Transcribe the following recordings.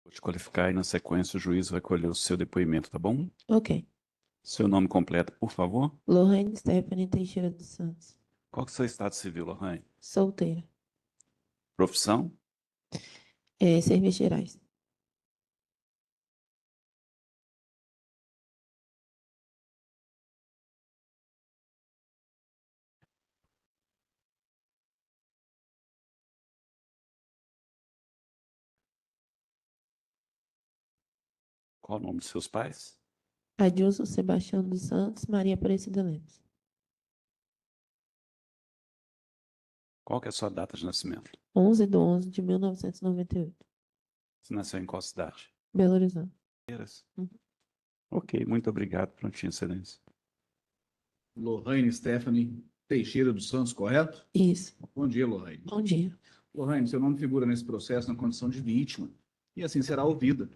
Vou te qualificar e, na sequência, o juiz vai colher o seu depoimento, tá bom? Ok. Seu nome completo, por favor. Lohane Stephanie Teixeira dos Santos. Qual que é o seu estado civil, Lohane? Solteira. Profissão? Serviços gerais. Qual o nome dos seus pais? Adilson Sebastião dos Santos, Maria Aparecida Lemos. Qual que é a sua data de nascimento? 11/11/1998. Você nasceu em qual cidade? Belo Horizonte. Uhum. Ok, muito obrigado, prontinho, excelência. Lohane Stephanie Teixeira dos Santos, correto? Isso. Bom dia, Lohane. Bom dia. Lohane, seu nome figura nesse processo na condição de vítima e assim será ouvida.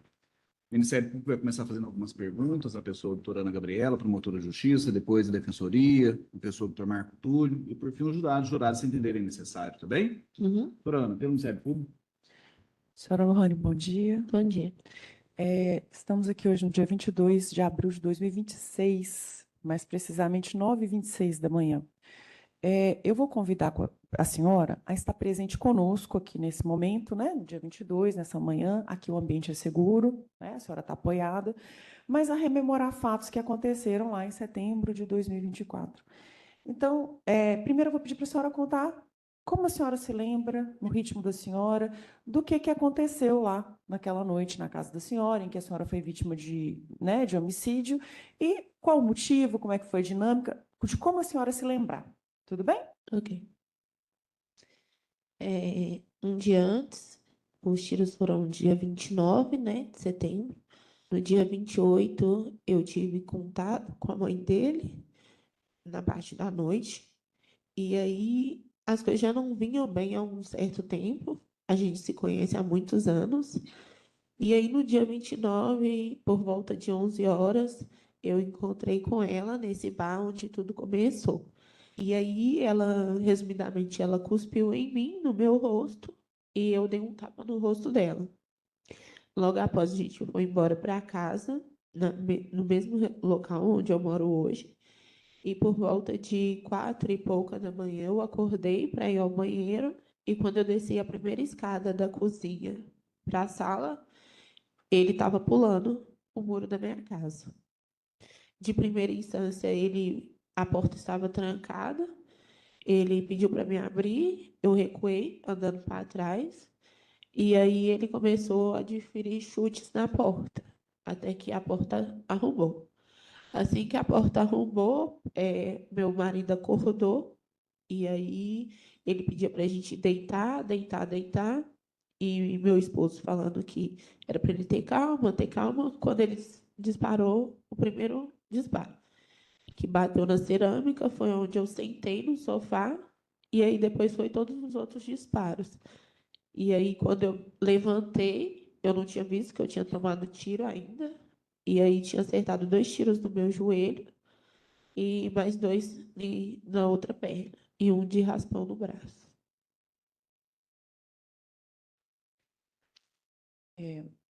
O Ministério Público vai começar fazendo algumas perguntas, a pessoa, a doutora Ana Gabriela, promotora de justiça, depois a defensoria, a pessoa, o doutor Marco Túlio, e por fim os jurados se entenderem necessário, tá bem? Uhum. Doutora Ana, pelo Ministério Público. Senhora Lohane, bom dia. Bom dia. Estamos aqui hoje no dia 22 de abril de 2026, mais precisamente 9h26 da manhã. Eu vou convidar a senhora a estar presente conosco aqui nesse momento, né, no dia 22, nessa manhã. Aqui o ambiente é seguro, né, a senhora está apoiada, mas a rememorar fatos que aconteceram lá em setembro de 2024. Então, primeiro eu vou pedir para a senhora contar como a senhora se lembra, no ritmo da senhora, do que aconteceu lá naquela noite na casa da senhora, em que a senhora foi vítima de homicídio, e qual o motivo, como é que foi a dinâmica, de como a senhora se lembrar. Tudo bem? Ok. Um dia antes, os tiros foram no dia 29, né, de setembro. No dia 28, eu tive contato com a mãe dele, na parte da noite. E aí, as coisas já não vinham bem há um certo tempo. A gente se conhece há muitos anos. E aí, no dia 29, por volta de 11 horas, eu encontrei com ela nesse bar onde tudo começou. E aí, resumidamente, ela cuspiu em mim, no meu rosto, e eu dei um tapa no rosto dela. Logo após, a gente foi embora para casa, no mesmo local onde eu moro hoje. E por volta de 4h pouca da manhã, eu acordei para ir ao banheiro. E quando eu desci a primeira escada da cozinha para a sala, ele estava pulando o muro da minha casa. De primeira instância, a porta estava trancada. Ele pediu para me abrir, eu recuei, andando para trás. E aí ele começou a desferir chutes na porta, até que a porta arrombou. Assim que a porta arrombou, meu marido acordou, e aí ele pedia para a gente deitar, deitar, deitar, e meu esposo falando que era para ele ter calma, quando ele disparou o primeiro disparo, que bateu na cerâmica, foi onde eu sentei no sofá, e aí depois foi todos os outros disparos. E aí, quando eu levantei, eu não tinha visto que eu tinha tomado tiro ainda, e aí tinha acertado 2 tiros no meu joelho, e mais 2 na outra perna, e um de raspão no braço.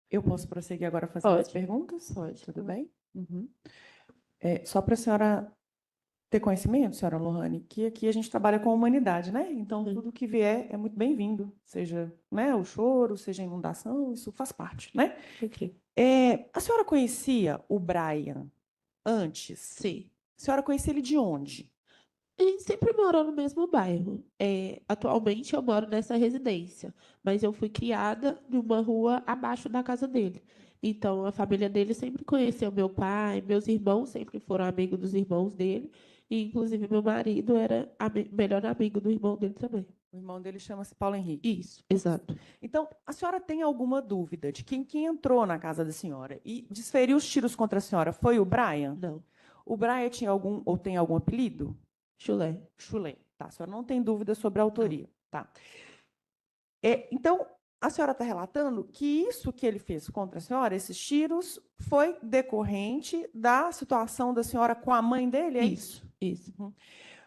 Eu posso prosseguir agora fazendo as perguntas? Pode. Tudo bem? Uhum. Só para a senhora ter conhecimento, senhora Lohane, que aqui a gente trabalha com a humanidade, né? Então, tudo que vier é muito bem-vindo, seja, né, o choro, seja a inundação, isso faz parte, né? Ok. A senhora conhecia o Brian antes? Sim. A senhora conhecia ele de onde? A gente sempre morou no mesmo bairro. Atualmente eu moro nessa residência, mas eu fui criada numa rua abaixo da casa dele. Então, a família dele sempre conheceu meu pai, meus irmãos sempre foram amigos dos irmãos dele, e inclusive meu marido era melhor amigo do irmão dele também. O irmão dele chama-se Paulo Henrique. Isso, exato. Então, a senhora tem alguma dúvida de quem entrou na casa da senhora e desferiu os tiros contra a senhora foi o Brian? Não. O Brian tinha algum ou tem algum apelido? Chulé. Chulé. Tá, a senhora não tem dúvida sobre a autoria. Tá. Então, a senhora está relatando que isso que ele fez contra a senhora, esses tiros, foi decorrente da situação da senhora com a mãe dele, é isso? Isso. Uhum.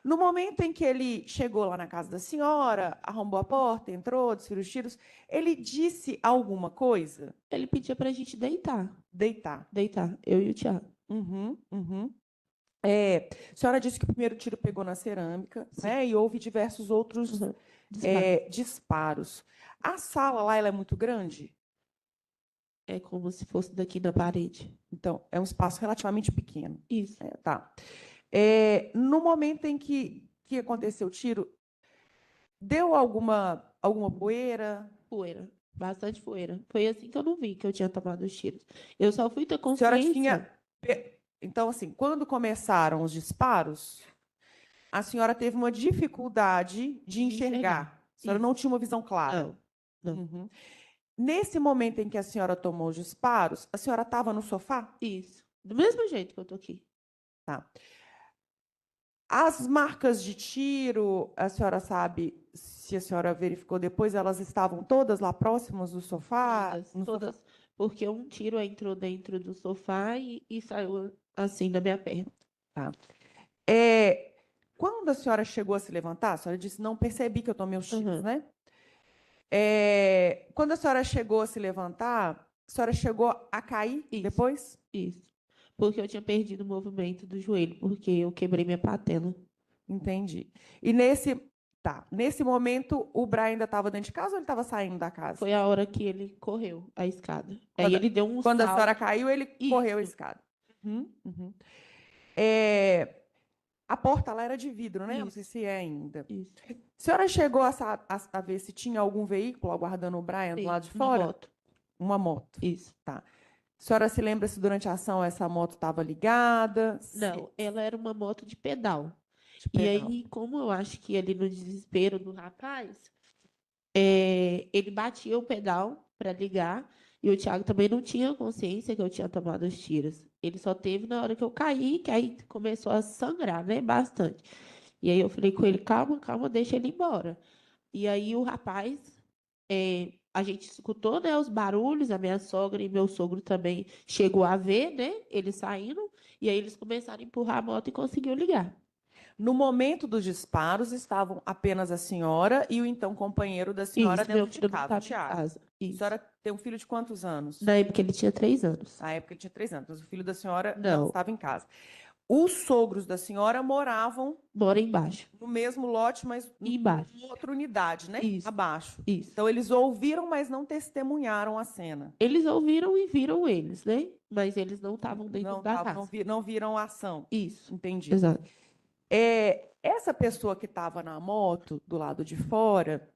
No momento em que ele chegou lá na casa da senhora, arrombou a porta, entrou, desferiu os tiros, ele disse alguma coisa? Ele pedia pra gente deitar. Deitar. Deitar, eu e o Thiago. Uhum, uhum. A senhora disse que o primeiro tiro pegou na cerâmica, Sim. né? E houve diversos outros Uhum. Disparo. disparos. A sala lá, ela é muito grande? É como se fosse daqui na parede. Então, é um espaço relativamente pequeno. Isso. Tá. No momento em que aconteceu o tiro, deu alguma poeira? Poeira. Bastante poeira. Foi assim que eu não vi que eu tinha tomado os tiros. Eu só fui ter A senhora consciência. tinha. Então, assim, quando começaram os disparos, a senhora teve uma dificuldade de enxergar. A senhora Isso. não tinha uma visão clara. Não. Uhum. Nesse momento em que a senhora tomou os disparos, a senhora estava no sofá? Isso. Do mesmo jeito que eu tô aqui. Tá. As marcas de tiro, a senhora sabe, se a senhora verificou depois, elas estavam todas lá próximas do sofá? Todas, todas. Porque um tiro entrou dentro do sofá e saiu assim da minha perna. Tá. Quando a senhora chegou a se levantar, a senhora disse, não percebi que eu tomei os tiros, Uhum. né? Quando a senhora chegou a se levantar, a senhora chegou a cair Isso. depois? Isso. Porque eu tinha perdido o movimento do joelho, porque eu quebrei minha patela. Entendi. E nesse momento, o Brian ainda estava dentro de casa ou ele estava saindo da casa? Foi a hora que ele correu a escada. Aí ele deu um Quando a salto. senhora caiu, ele correu a Isso. escada. Uhum, uhum. A porta lá era de vidro, né? Não sei Isso. se é ainda. Isso. A senhora chegou a ver se tinha algum veículo aguardando o Brian do Sim, lado de uma fora? moto. Uma moto. Isso. Tá. A senhora se lembra se durante a ação essa moto estava ligada? Não, ela era uma moto de pedal. De E pedal. aí, como eu acho que ali no desespero do rapaz, ele batia o pedal para ligar, e o Thiago também não tinha consciência que eu tinha tomado os tiros. Ele só teve na hora que eu caí, que aí começou a sangrar, né? Bastante. E aí eu falei com ele, calma, calma, deixa ele embora. E aí o rapaz, a gente escutou, né, os barulhos, a minha sogra e meu sogro também chegou a ver, né, eles saindo, e aí eles começaram a empurrar a moto e conseguiu ligar. No momento dos disparos, estavam apenas a senhora e o então companheiro da senhora Isso, meu dentro de filho não casa, o estava em Thiago. casa. A Isso. senhora tem um filho de quantos anos? Na época ele tinha 3 anos. Na época ele tinha 3 anos, mas o filho da senhora não Não, estava em casa. Os sogros da senhora moravam mora embaixo. no mesmo lote, mas Embaixo. em outra unidade, né? Isso. Abaixo. Isso. Então eles ouviram, mas não testemunharam a cena. Eles ouviram e viram eles, né? Mas eles não estavam dentro da casa. Não viram a ação. Isso. Entendi. Exato. Essa pessoa que estava na moto, do lado de fora,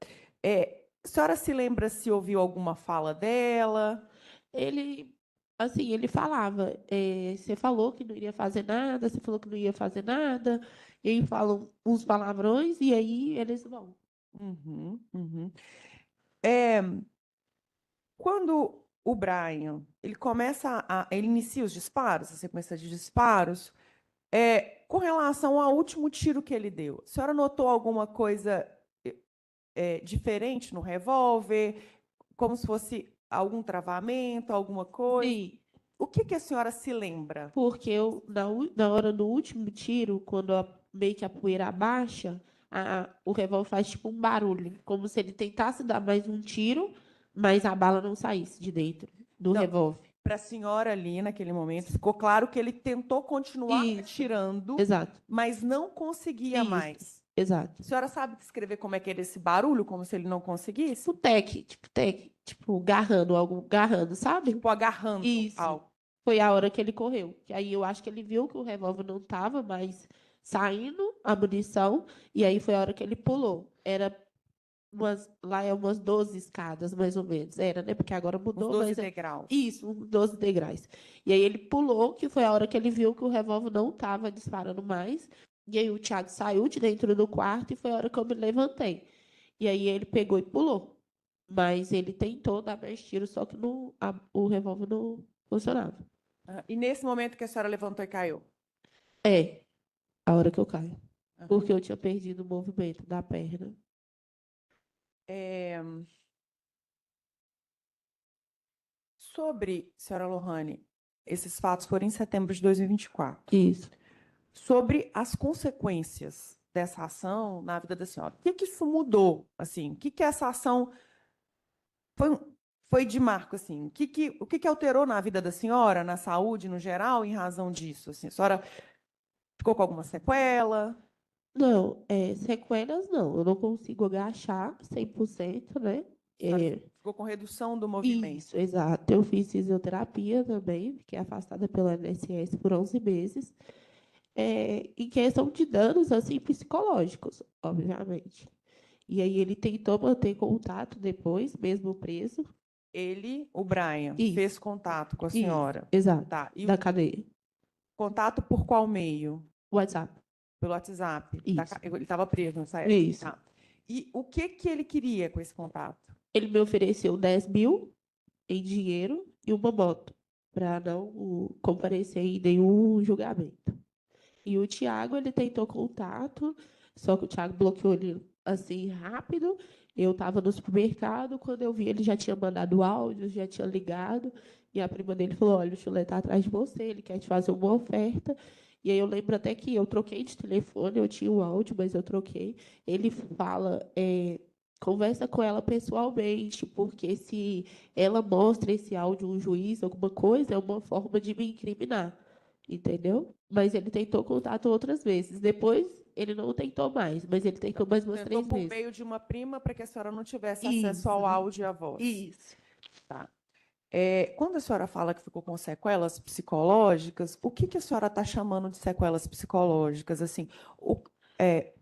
a senhora se lembra se ouviu alguma fala dela? Ele, assim, ele falava, você falou que não iria fazer nada, você falou que não ia fazer nada, e aí falam uns palavrões, e aí eles vão. Uhum, uhum. Quando o Brian, ele inicia os disparos, a sequência de disparos, com relação ao último tiro que ele deu, a senhora notou alguma coisa diferente no revólver, como se fosse algum travamento, alguma coisa? Sim, O que a senhora se lembra? porque eu, na hora do último tiro, quando meio que a poeira abaixa, o revólver faz tipo um barulho, como se ele tentasse dar mais um tiro, mas a bala não saísse de dentro do Não. revólver. Para a senhora ali, naquele momento, ficou claro que ele tentou continuar Isso. atirando, Exato. mas não conseguia Isso. mais. Exato. A senhora sabe descrever como é que era esse barulho, como se ele não conseguisse? Tipo, garrando, sabe? Tipo, agarrando Isso. algo. Foi a hora que ele correu. Que aí eu acho que ele viu que o revólver não estava mais saindo a munição, e aí foi a hora que ele pulou. Lá é umas 12 escadas, mais ou menos. Era, né? Porque agora Uns mudou, 12 mas degraus. isso, uns 12 degraus. E aí ele pulou, que foi a hora que ele viu que o revólver não estava disparando mais. E aí o Thiago saiu de dentro do quarto e foi a hora que eu me levantei. E aí ele pegou e pulou. Mas ele tentou dar mais tiros, só que o revólver não funcionava. E nesse momento que a senhora levantou e caiu? É, a hora que eu caio. Aham. Porque eu tinha perdido o movimento da perna. Sobre, senhora Lohane, esses fatos foram em setembro de 2024. Isso. Sobre as consequências dessa ação na vida da senhora? O que que isso mudou? Assim, o que que essa ação foi de marco, assim? O que que alterou na vida da senhora, na saúde no geral, em razão disso? Assim, a senhora ficou com alguma sequela? Não, sequelas não, eu não consigo agachar 100%, né? A senhora É, ficou com redução do movimento? isso, exato. Eu fiz fisioterapia também, fiquei afastada pela INSS por 11 meses. Em questão de danos, assim, psicológicos, obviamente. E aí ele tentou manter contato depois, mesmo preso. Ele, o Brian, Isso, fez contato com a isso, senhora? exato, Tá. E da o cadeia. contato por qual meio? WhatsApp, Pelo WhatsApp? isso, Ele estava preso nessa época? isso. Tá. E o que que ele queria com esse contato? Ele me ofereceu 10 mil em dinheiro e uma moto, para não comparecer em nenhum julgamento. E o Thiago, ele tentou contato, só que o Thiago bloqueou ele assim rápido. Eu estava no supermercado, quando eu vi, ele já tinha mandado áudio, já tinha ligado. E a prima dele falou: Olha, o Chulé está atrás de você, ele quer te fazer uma oferta. E aí eu lembro até que eu troquei de telefone, eu tinha o áudio, mas eu troquei. Ele fala: conversa com ela pessoalmente, porque se ela mostra esse áudio a um juiz, alguma coisa, é uma forma de me incriminar. Entendeu? Mas ele tentou contato outras vezes. Depois, ele não tentou mais, mas ele tentou mais umas Tentou 3 por vezes. meio de uma prima para que a senhora não tivesse acesso Isso, ao áudio e à voz. isso. Tá. Quando a senhora fala que ficou com sequelas psicológicas, o que que a senhora está chamando de sequelas psicológicas? Assim,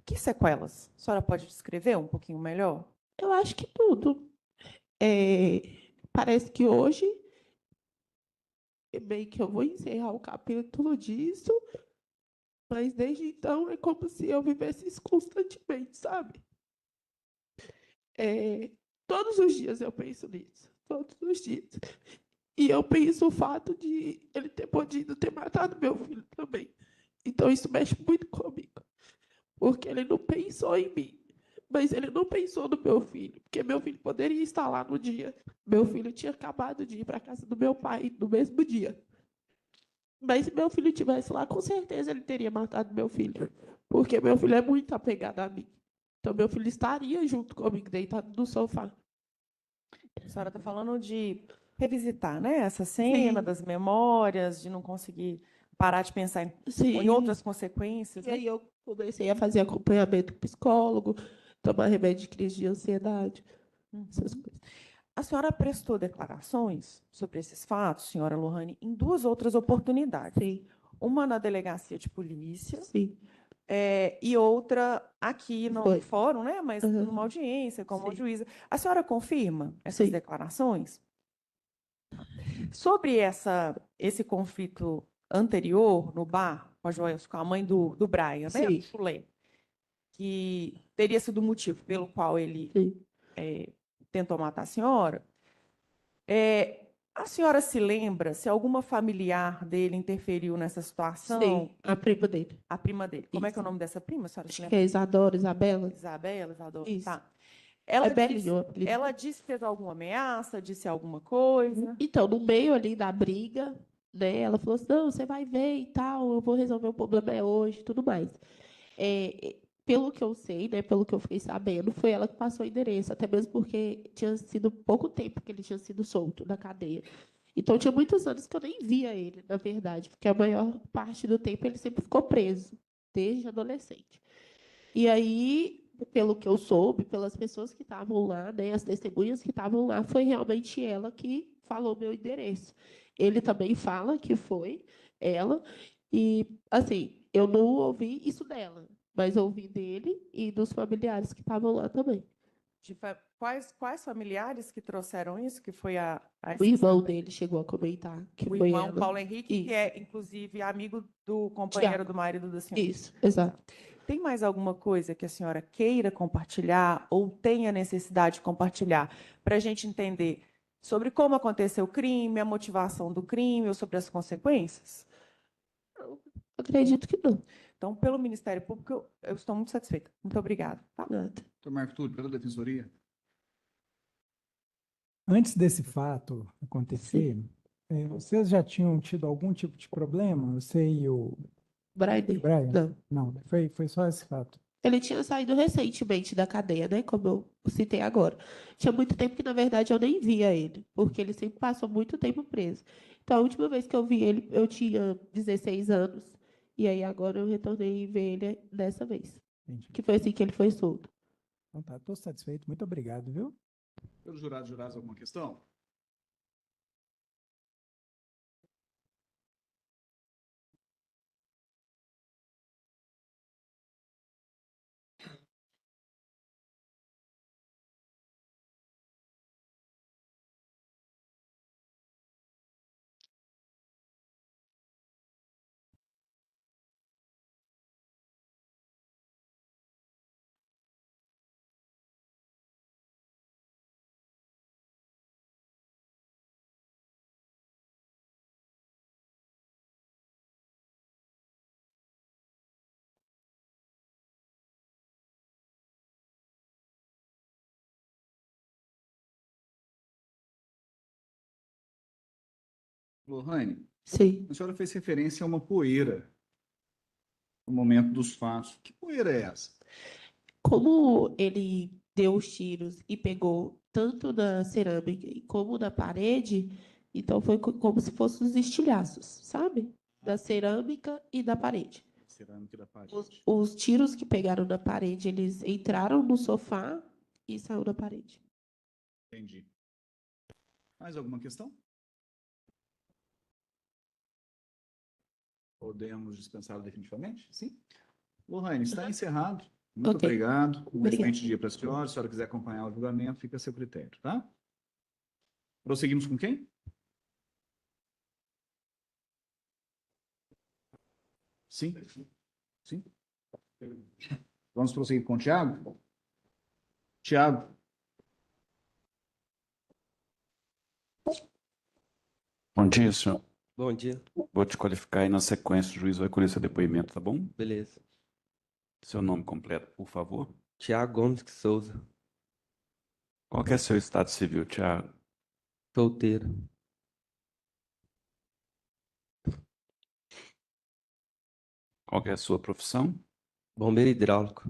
que sequelas? A senhora pode descrever um pouquinho melhor? Eu acho que tudo. Parece que hoje, bem que eu vou encerrar o capítulo disso, mas desde então é como se eu vivesse isso constantemente, sabe? Todos os dias eu penso nisso, todos os dias. E eu penso o fato de ele ter podido ter matado meu filho também. Então isso mexe muito comigo, porque ele não pensou em mim, mas ele não pensou no meu filho, porque meu filho poderia estar lá no dia. Meu filho tinha acabado de ir para a casa do meu pai no mesmo dia. Mas se meu filho estivesse lá, com certeza ele teria matado meu filho, porque meu filho é muito apegado a mim. Então meu filho estaria junto comigo, deitado no sofá. A senhora está falando de revisitar, né? Essa cena Sim. das memórias, de não conseguir parar de pensar em Sim. outras consequências, E né? aí eu comecei a fazer acompanhamento psicólogo, tomar remédio de crise de ansiedade, essas Uhum. coisas. A senhora prestou declarações sobre esses fatos, senhora Lohane, em duas outras oportunidades. Sim, Uma na delegacia de polícia sim. e outra aqui no Foi. fórum, né? Mas Aham. numa audiência como Sim. juíza. A senhora confirma essas Sim. declarações? Sobre esse conflito anterior no bar com a Joelce, com a mãe do Brian, né? Do Sim. Chulé, que teria sido o motivo pelo qual ele Sim. tentou matar a senhora. A senhora se lembra se alguma familiar dele interferiu nessa situação? Sim. A prima dele. A prima dele. Como é que é o Isso. nome dessa prima? A senhora se Acho que lembra? é Isadora, Isabela. Isadora. Isso. Tá. É Belinho o apelido. Ela disse que fez alguma ameaça, disse alguma coisa? Então, no meio ali da briga, né, ela falou assim: não, você vai ver e tal, eu vou resolver o problema hoje e tudo mais. Pelo que eu sei, né, pelo que eu fiquei sabendo, foi ela que passou o endereço, até mesmo porque tinha sido pouco tempo que ele tinha sido solto da cadeia. Então, tinha muitos anos que eu nem via ele, na verdade, porque a maior parte do tempo ele sempre ficou preso, desde adolescente. E aí, pelo que eu soube, pelas pessoas que estavam lá, né, as testemunhas que estavam lá, foi realmente ela que falou meu endereço. Ele também fala que foi ela, e assim, eu não ouvi isso dela, mas ouvi dele e dos familiares que estavam lá também. Quais familiares que trouxeram isso? Que foi O irmão dele chegou a comentar que o foi irmão ela. Paulo Henrique, que Isso. é, inclusive, amigo do companheiro Tiago. do marido da senhora. Isso, exato. Tem mais alguma coisa que a senhora queira compartilhar ou tenha necessidade de compartilhar para a gente entender sobre como aconteceu o crime, a motivação do crime ou sobre as consequências? Acredito que não. Então, pelo Ministério Público, eu estou muito satisfeita. Muito obrigada. Tá? Nada. Doutor Marco Túlio, pela Defensoria. Antes desse fato acontecer, vocês já tinham tido algum tipo de problema? Você e o Brian? Brian? Não. Não, foi só esse fato. Ele tinha saído recentemente da cadeia, né? Como eu citei agora. Tinha muito tempo que, na verdade, eu nem via ele, porque ele sempre passou muito tempo preso. Então, a última vez que eu vi ele, eu tinha 16 anos. E aí, agora eu retornei a ver ele dessa vez. Entendi. Que foi assim que ele foi solto. Então tá, estou satisfeito. Muito obrigado, viu? Pelos jurados, jurados, alguma questão? Lohane, Sim. a senhora fez referência a uma poeira no momento dos fatos. Que poeira é essa? Como ele deu os tiros e pegou tanto na cerâmica como na parede, então foi como se fossem os estilhaços, sabe? Da cerâmica e da parede. Cerâmica da parede. Os tiros que pegaram na parede, eles entraram no sofá e saiu da parede. Entendi. Mais alguma questão? Podemos dispensá-lo definitivamente? Sim? Lohane, está encerrado. Muito Ok. obrigado. Um Obrigada. excelente dia para a senhora. Se a senhora quiser acompanhar o julgamento, fica a seu critério, tá? Prosseguimos com quem? Sim? Sim? Vamos prosseguir com o Tiago? Tiago, Bom dia, senhor. Bom dia, Vou te qualificar e na sequência o juiz vai colher seu depoimento, tá bom? beleza. Seu nome completo, por favor. Tiago Gomes de Souza, Qual que é seu estado civil, Tiago? solteiro, Qual que é a sua profissão? bombeiro hidráulico,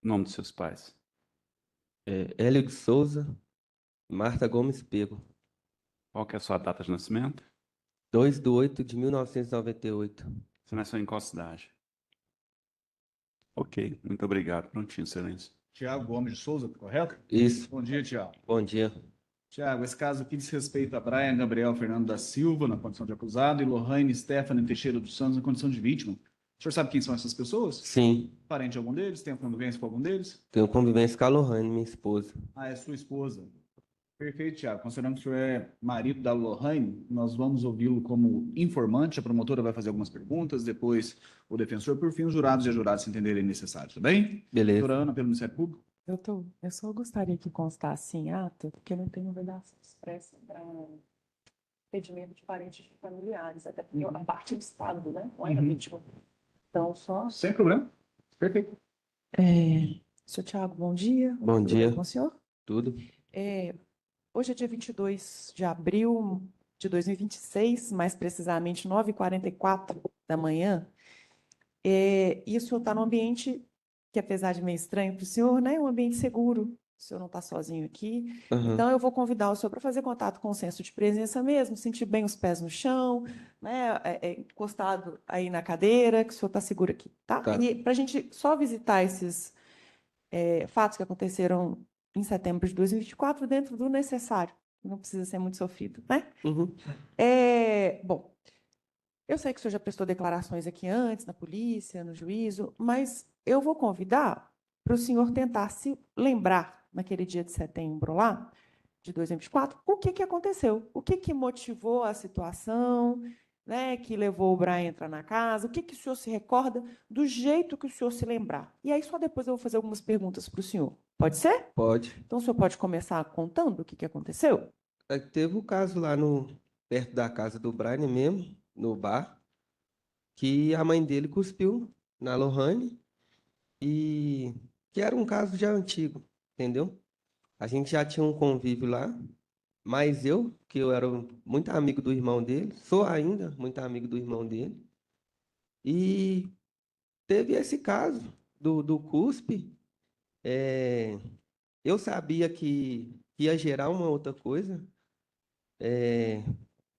Nome de seus pais? Hélio de Souza, Marta Gomes Pego, Qual que é a sua data de nascimento? 2/8/1998. Você nasceu em qual cidade? Ok, muito obrigado. Prontinho, excelência. Tiago Gomes de Souza, correto? Isso, Bom dia, Tiago. bom dia. Tiago, esse caso aqui diz respeito a Brian Gabriel Fernando da Silva, na condição de acusado, e Lohane Stephanie Teixeira dos Santos, na condição de vítima. O senhor sabe quem são essas pessoas? Sim, Parente de algum deles? Tem convivência com algum deles? tenho convivência com a Lohane, minha esposa. Ah, é sua esposa. Perfeito, Tiago. Considerando que o senhor é marido da Lohane, nós vamos ouvi-lo como informante. A promotora vai fazer algumas perguntas, depois o defensor, por fim, os jurados e as juradas se entenderem necessário, tá bem? Beleza. Doutora Ana, pelo Ministério Público. Eu só gostaria que constasse em ato, porque não tem vedação expressa para impedimento de parentes e familiares, até porque a parte do Estado, né? Não é a vítima. Então, só. Sem problema. Perfeito. Senhor Tiago, bom dia. Bom Tudo bem dia. com o senhor? Tudo? Hoje é dia 22 de abril de 2026, mais precisamente 9h44 da manhã. E o senhor está num ambiente que, apesar de meio estranho para o senhor, né, é um ambiente seguro. O senhor não está sozinho aqui. Aham. Então, eu vou convidar o senhor para fazer contato com o senso de presença mesmo, sentir bem os pés no chão, né, encostado aí na cadeira, que o senhor está seguro aqui, tá? Tá. E para a gente só visitar esses fatos que aconteceram em setembro de 2024 dentro do necessário. Não precisa ser muito sofrido, né? Uhum. Bom, eu sei que o senhor já prestou declarações aqui antes, na polícia, no juízo, mas eu vou convidar para o senhor tentar se lembrar, naquele dia de setembro lá, de 2024, o que aconteceu, o que motivou a situação, né, que levou o Brian a entrar na casa, o que o senhor se recorda do jeito que o senhor se lembrar. E aí só depois eu vou fazer algumas perguntas para o senhor. Pode ser? Pode. Então o senhor pode começar contando o que aconteceu? Teve o caso lá perto da casa do Brian mesmo, no bar, que a mãe dele cuspiu na Lohane e que era um caso já antigo, entendeu? A gente já tinha um convívio lá Mas eu, que eu era muito amigo do irmão dele, sou ainda muito amigo do irmão dele, e teve esse caso do cuspe. é, eu sabia que ia gerar uma outra coisa.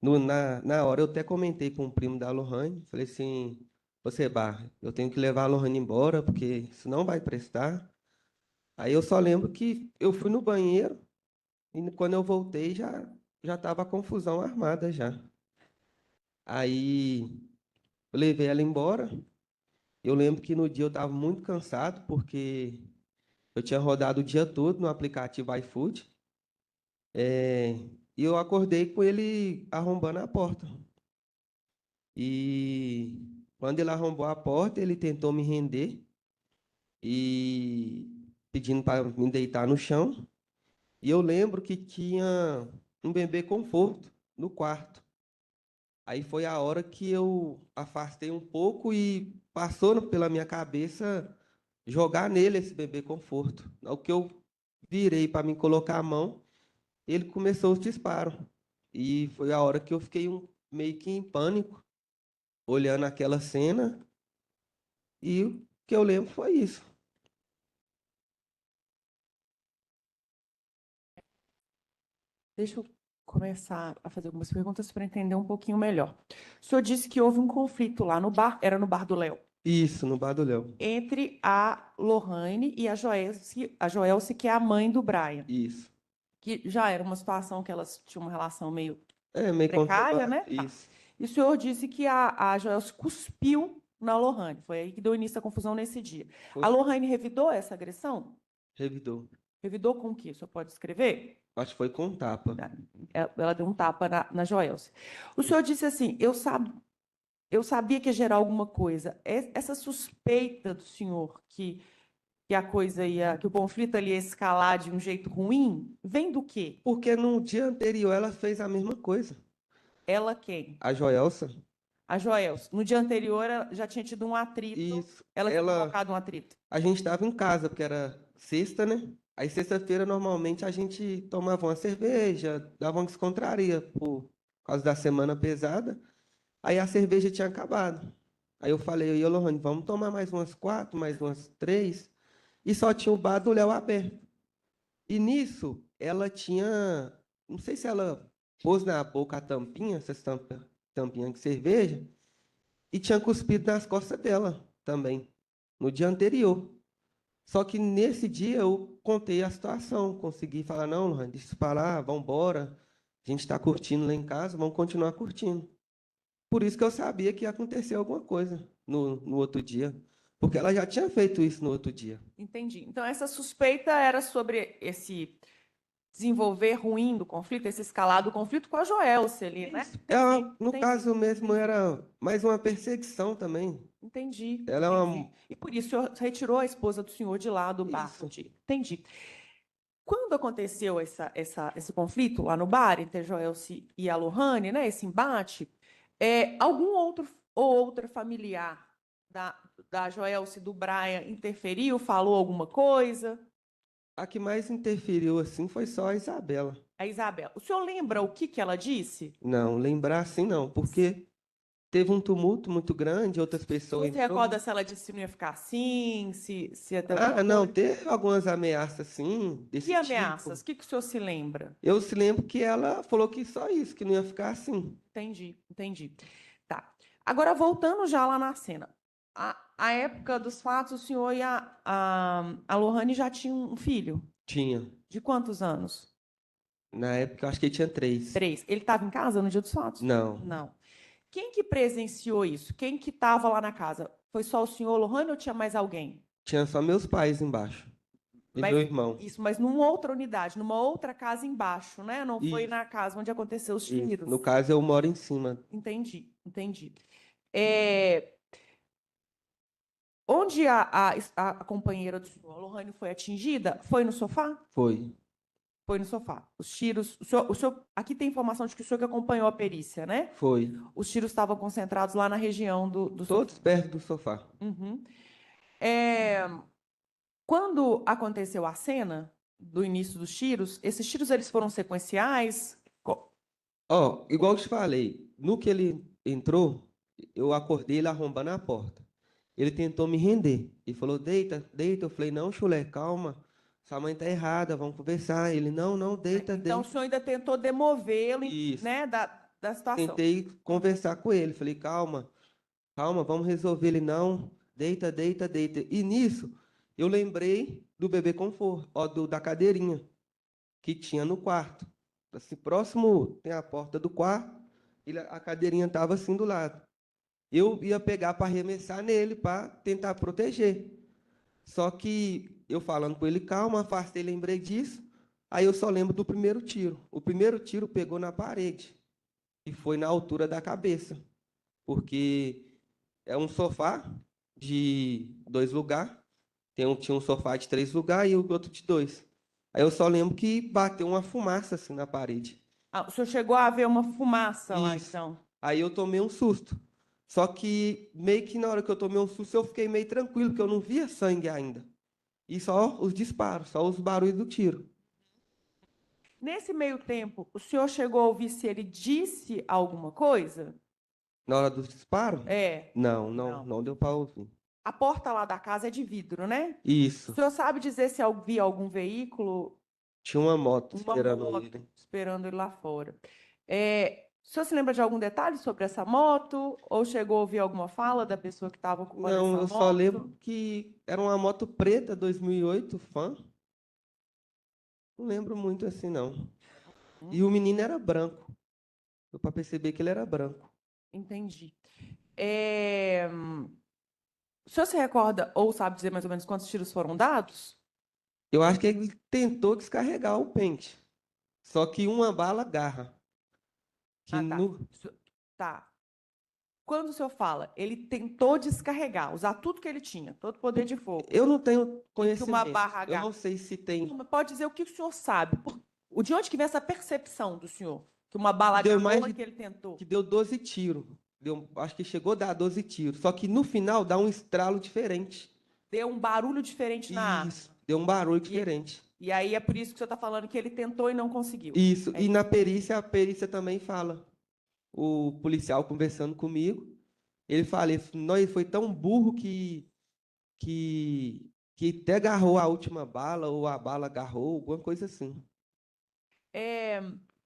Na hora eu até comentei com o primo da Lohane, falei assim, você Barra, eu tenho que levar a Lohane embora, porque isso não vai prestar. Aí eu só lembro que eu fui no banheiro e quando eu voltei já estava a confusão armada já. Aí eu levei ela embora. Eu lembro que no dia eu estava muito cansado, porque eu tinha rodado o dia todo no aplicativo iFood. E eu acordei com ele arrombando a porta. E quando ele arrombou a porta, ele tentou me render e pedindo para me deitar no chão. E eu lembro que tinha um bebê conforto no quarto. Aí foi a hora que eu afastei um pouco e passou pela minha cabeça jogar nele esse bebê conforto. Ao que eu virei para me colocar a mão, ele começou os disparos. E foi a hora que eu fiquei meio que em pânico, olhando aquela cena. E o que eu lembro foi isso. Deixa eu começar a fazer algumas perguntas para entender um pouquinho melhor. O senhor disse que houve um conflito lá no bar, era no bar do Léo, Isso, no Bar do Léo. entre a Lohane e a Joelce, que é a mãe do Brian, Isso. que já era uma situação que elas tinham uma relação meio É, meio precária, conturbado. né? Tá. Isso. E o senhor disse que a Joelce cuspiu na Lohane, foi aí que deu início à confusão nesse dia. Foi. A Lohane revidou essa agressão? Revidou. Revidou com o quê? O senhor pode escrever? Acho que foi com tapa. Ela deu um tapa na Joelce. O senhor disse assim, eu sabia que ia gerar alguma coisa. Essa suspeita do senhor que que o conflito ali ia escalar de um jeito ruim, vem do quê? Porque no dia anterior ela fez a mesma coisa. Ela quem? A Joelsa. A Joelce. No dia anterior ela já tinha tido um atrito. Isso. Ela tinha provocado um atrito. A gente estava em casa, porque era sexta, né? Aí sexta-feira, normalmente, a gente tomava uma cerveja, dava uma descontraria por causa da semana pesada. Aí a cerveja tinha acabado. Aí eu falei, eu e a Lohane, vamos tomar mais umas 4, mais umas 3. E só tinha o bar do Léo aberto. E nisso, ela tinha, não sei se ela pôs na boca a tampinha, essas tampinhas de cerveja, e tinha cuspido nas costas dela também, no dia anterior. Só que nesse dia eu contei a situação, consegui falar, não, Lohane, deixa isso para lá, vamos embora, a gente está curtindo lá em casa, vamos continuar curtindo. Por isso que eu sabia que ia acontecer alguma coisa no outro dia, porque ela já tinha feito isso no outro dia. Entendi. Então, essa suspeita era sobre esse desenvolver ruim do conflito, esse escalar do conflito com a Joelce ali, né? No Entendi. caso mesmo, era mais uma perseguição também. Entendi. Ela é uma. Entendi. E por isso o senhor retirou a esposa do senhor de lá do bar. Isso. Entendi. Quando aconteceu esse conflito lá no bar entre a Joelce e a Lohane, né, esse embate, algum outro ou outra familiar da Joelce e do Brian interferiu, falou alguma coisa? A que mais interferiu assim foi só a Isabela. A Isabela. O senhor lembra o que ela disse? Não, lembrar assim não, porque teve um tumulto muito grande, outras pessoas. Você recorda se ela disse que não ia ficar assim, se até Não, teve algumas ameaças assim, desse Que tipo. ameaças? O que o senhor se lembra? Eu se lembro que ela falou que só isso, que não ia ficar assim. Entendi. Tá. Agora, voltando já lá na cena. A época dos fatos, o senhor e a Lohane já tinham um filho. Tinha. De quantos anos? Na época, eu acho que ele tinha 3. 3. Ele estava em casa no dia dos fatos? Não. Não. Quem que presenciou isso? Quem que estava lá na casa? Foi só o senhor, Lohane, ou tinha mais alguém? Tinha só meus pais embaixo. E meu irmão. Isso, mas numa outra unidade, numa outra casa embaixo, né? Não foi Isso. na casa onde aconteceu os Isso. tiros. No caso, eu moro em cima. Entendi. Onde a companheira do senhor, a Lohane, foi atingida? Foi no sofá? Foi. Foi no sofá. Os tiros. Aqui tem informação de que o senhor que acompanhou a perícia, né? Foi. Os tiros estavam concentrados lá na região do Todos sofá. perto do sofá. Uhum. Quando aconteceu a cena, do início dos tiros, esses tiros eles foram sequenciais? Ó, igual eu te falei, no que ele entrou, eu acordei ele arrombando a porta. Ele tentou me render. Ele falou, deita, deita. Eu falei, não, chulé, calma. Sua mãe tá errada, vamos conversar. Ele, não, não, deita, Então, o deita. senhor ainda tentou demovê-lo, Isso. né, da situação. Tentei conversar com ele. Falei, calma, calma, vamos resolver. Ele, não, deita, deita, deita. E nisso, eu lembrei do bebê conforto, ó, da cadeirinha que tinha no quarto. Assim, próximo tem a porta do quarto, a cadeirinha estava assim do lado. Eu ia pegar para arremessar nele, para tentar proteger. Só que eu falando com ele, calma, afastei, lembrei disso. Aí eu só lembro do primeiro tiro. O primeiro tiro pegou na parede e foi na altura da cabeça, porque é um sofá de 2 lugares, tinha um sofá de 3 lugares e o outro de 2. Aí eu só lembro que bateu uma fumaça assim na parede. Ah, o senhor chegou a ver uma fumaça lá, Isso. então? Aí eu tomei um susto. Só que meio que na hora que eu tomei um susto, eu fiquei meio tranquilo, porque eu não via sangue ainda. E só os disparos, só os barulhos do tiro. Nesse meio tempo, o senhor chegou a ouvir se ele disse alguma coisa? Na hora do disparo? É. Não, Não. não deu para ouvir. A porta lá da casa é de vidro, né? O Isso. senhor sabe dizer se havia algum veículo, Tinha uma moto uma esperando moto, ele. esperando ele lá fora? O senhor se lembra de algum detalhe sobre essa moto? Ou chegou a ouvir alguma fala da pessoa que estava ocupando Não, essa eu só moto? lembro que era uma moto preta 2008, fã. Não lembro muito assim, não. E o menino era branco. Deu para perceber que ele era branco. Entendi. O senhor se recorda ou sabe dizer mais ou menos quantos tiros foram dados? Eu acho que ele tentou descarregar o pente. Só que uma bala agarra. Que Ah, tá. no... Tá. Quando o senhor fala, ele tentou descarregar, usar tudo que ele tinha, todo o poder de fogo. Eu não tenho E que uma conhecimento. barra Eu H. não sei se tem. Não, mas pode dizer o que o senhor sabe. De onde que vem essa percepção do senhor? Que uma bala Deu H mais boa de- que ele tentou. Que deu 12 tiros. Acho que chegou a dar 12 tiros. Só que no final dá um estralo diferente. Deu um barulho diferente na arma. Isso, deu um barulho diferente. E aí é por isso que o senhor está falando que ele tentou e não conseguiu. Isso, É e na perícia, a perícia também fala. O policial conversando comigo, ele fala, não, ele foi tão burro que até agarrou a última bala, ou a bala agarrou, alguma coisa assim.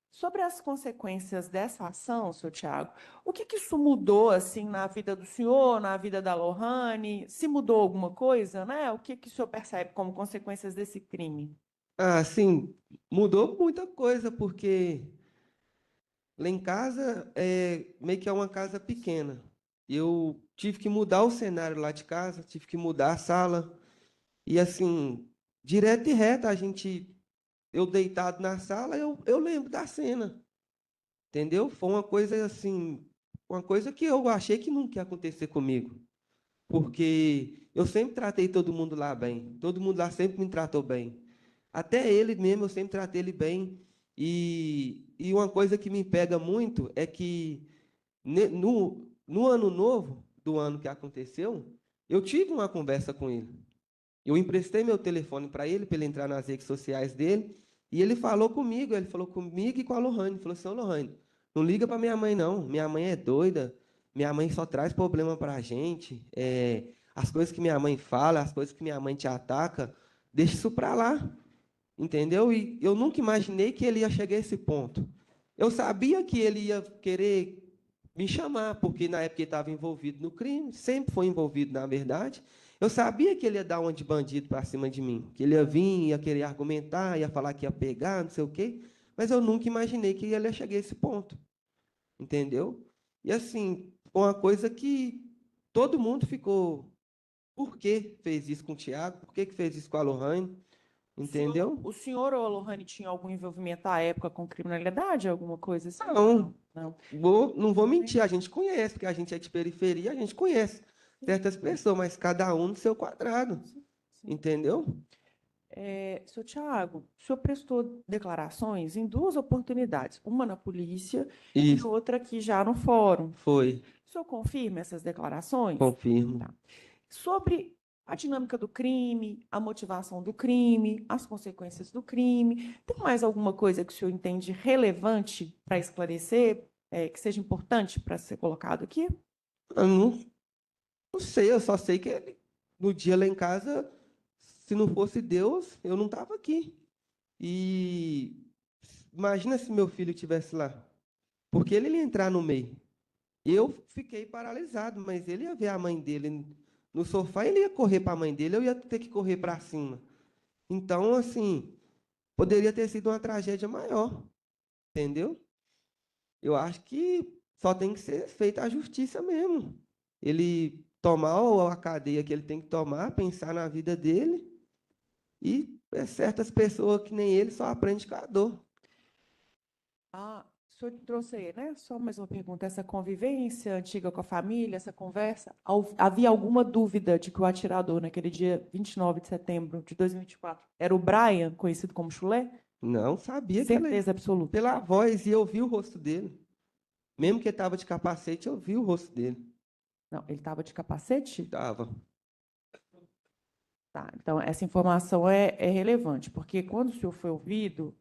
Sobre as consequências dessa ação, senhor Tiago, o que isso mudou assim na vida do senhor, na vida da Lohane? Se mudou alguma coisa, né? O que o senhor percebe como consequências desse crime? Ah, sim, mudou muita coisa, porque lá em casa meio que é uma casa pequena. Eu tive que mudar o cenário lá de casa, tive que mudar a sala. E assim, direto e reto, eu deitado na sala, eu lembro da cena. Entendeu? Foi uma coisa assim, uma coisa que eu achei que nunca ia acontecer comigo. Porque eu sempre tratei todo mundo lá bem. Todo mundo lá sempre me tratou bem. Até ele mesmo, eu sempre tratei ele bem. E uma coisa que me pega muito é que no ano novo, do ano que aconteceu, eu tive uma conversa com ele. Eu emprestei meu telefone para ele entrar nas redes sociais dele, e ele falou comigo e com a Lohane. Falou assim, ô Lohane, não liga para minha mãe, não. Minha mãe é doida, minha mãe só traz problema para a gente. As coisas que minha mãe fala, as coisas que minha mãe te ataca, deixa isso para lá. Entendeu? E eu nunca imaginei que ele ia chegar a esse ponto. Eu sabia que ele ia querer me chamar, porque na época ele estava envolvido no crime, sempre foi envolvido, na verdade. Eu sabia que ele ia dar uma de bandido para cima de mim, que ele ia vir, ia querer argumentar, ia falar que ia pegar, não sei o quê, mas eu nunca imaginei que ele ia chegar a esse ponto. Entendeu? E assim, foi uma coisa que todo mundo ficou. Por que fez isso com o Tiago? Por que fez isso com a Lohane? Entendeu? O senhor ou a Lohane tinha algum envolvimento à época com criminalidade, alguma coisa assim? Não. Não. Não vou mentir, a gente conhece, porque a gente é de periferia, a gente conhece certas pessoas, mas cada um no seu quadrado. Sim. Entendeu? Senhor Tiago, o senhor prestou declarações em 2 oportunidades, uma na polícia e Isso, outra aqui já no fórum. foi. O senhor confirma essas declarações? Confirmo. Tá. Sobre a dinâmica do crime, a motivação do crime, as consequências do crime. Tem mais alguma coisa que o senhor entende relevante para esclarecer, que seja importante para ser colocado aqui? Eu não sei, eu só sei que no dia lá em casa, se não fosse Deus, eu não estava aqui. E imagina se meu filho estivesse lá. Porque ele ia entrar no meio. Eu fiquei paralisado, mas ele ia ver a mãe dele no sofá, ele ia correr para a mãe dele, eu ia ter que correr para cima. Então, assim, poderia ter sido uma tragédia maior, entendeu? Eu acho que só tem que ser feita a justiça mesmo. Ele tomar a cadeia que ele tem que tomar, pensar na vida dele, e certas pessoas que nem ele só aprendem com a dor. O senhor trouxe aí, né? Só mais uma pergunta. Essa convivência antiga com a família, essa conversa, havia alguma dúvida de que o atirador, naquele dia 29 de setembro de 2024, era o Brian, conhecido como Chulé? Não sabia que Certeza absoluta. pela voz, e eu vi o rosto dele. Mesmo que ele estava de capacete, eu vi o rosto dele. Não, ele estava de capacete? Tava. Tá, então essa informação é relevante, porque quando o senhor foi ouvido,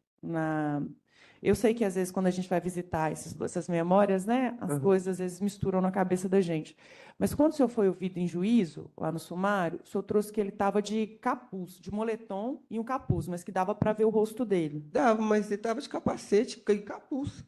eu sei que às vezes quando a gente vai visitar essas memórias, né, as coisas às vezes misturam na cabeça da gente. Mas quando o senhor foi ouvido em juízo, lá no sumário, o senhor trouxe que ele estava de capuz, de moletom e um capuz, mas que dava para ver o rosto dele. Dava, mas ele estava de capacete e capuz.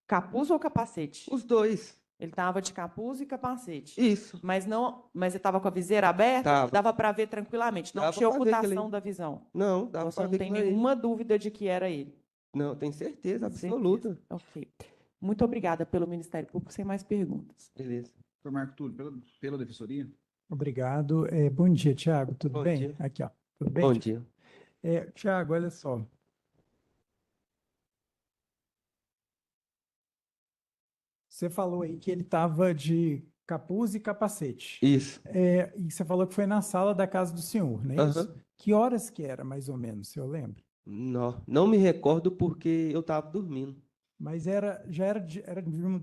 Capuz ou capacete? Os dois. Ele estava de capuz e capacete. Isso. Mas ele estava com a viseira aberta, Tava. dava para ver tranquilamente. Não Dava tinha pra ver ocultação aquele- da visão. Não, Então, dava você para não ver tem que não é ele. nenhuma dúvida de que era ele. Não, tenho certeza Certeza. absoluta. Ok. Muito obrigada pelo Ministério Público. Sem mais perguntas. Beleza. Doutor Marco Túlio, pela defensoria. Obrigado. Bom dia, Tiago. Tudo Bom bem? dia. Aqui, ó. Tudo bem? Bom dia. Tiago, olha só. Você falou aí que ele estava de capuz e capacete. Isso. E você falou que foi na sala da casa do senhor, não é isso? Aham. Que horas que era, mais ou menos, se eu lembro? Não me recordo porque eu estava dormindo. Mas já era